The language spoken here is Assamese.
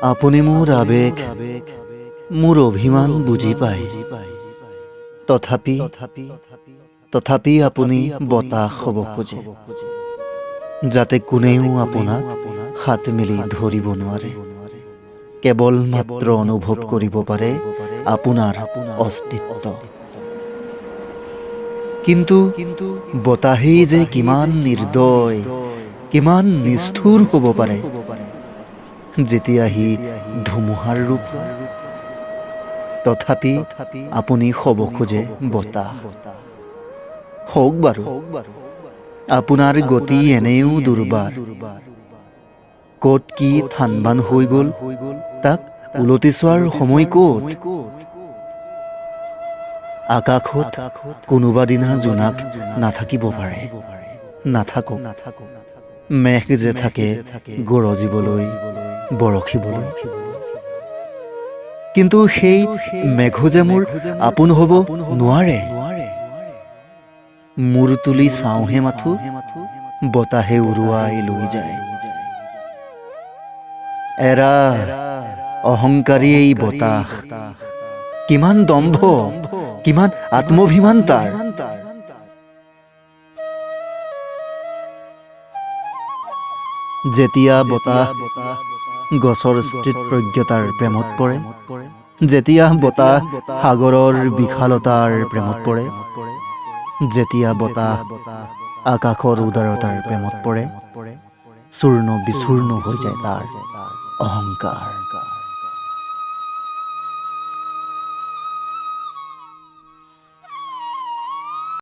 আপুনি মোৰ আবেগ, মোৰ অভিমান বুজি পায়। তথাপি আপুনি বতাহ হ'ব খোজে, যাতে কোনেও আপোনাক হাত মেলি ধৰিব নোৱাৰে। কেৱল মাত্ৰ অনুভৱ কৰিব পাৰে আপোনাৰ অস্তিত্ব। কিন্তু বতাহেই যে কিমান নিৰ্দয়, কিমান নিষ্ঠুৰ হ'ব পাৰে যেতিয়া সি ধুমুহাৰ ৰূপ লয়। তথাপি আপুনি হ'ব খোজে বতাহ। হওক বাৰু, আপোনাৰ গতি এনেও দুৰ্বাৰ। ক'ত কি থানবান হৈ গ'ল তাক উলটি চোৱাৰ সময় ক'ত? আকাশত কোনোবা দিনা জোনাক নাথাকিব পাৰে, নাথাকক। মেঘ যে থাকে গৰজিবলৈ, বৰষিবলৈ। কিন্তু সেই মেঘো যে মোৰ আপোন হ'ব নোৱাৰে। মূৰ তুলি চাওঁহে মাথো, বতাহে উৰুৱাই লৈ যায়। এৰা অহংকাৰী এই বতাহ, কিমান দম্ভ, কিমান আত্মভিমান তাৰ। যেতিয়া বতাহ গছৰ স্থিতপ্ৰজ্ঞতাৰ প্ৰেমত পৰে, যেতিয়া বতাহ সাগৰৰ বিশালতাৰ প্ৰেমত পৰে, যেতিয়া বতাহ আকাশৰ উদাৰতাৰ প্ৰেমত পৰে, চূৰ্ণ বিচূৰ্ণ হৈ যায় তাৰ অহংকাৰ।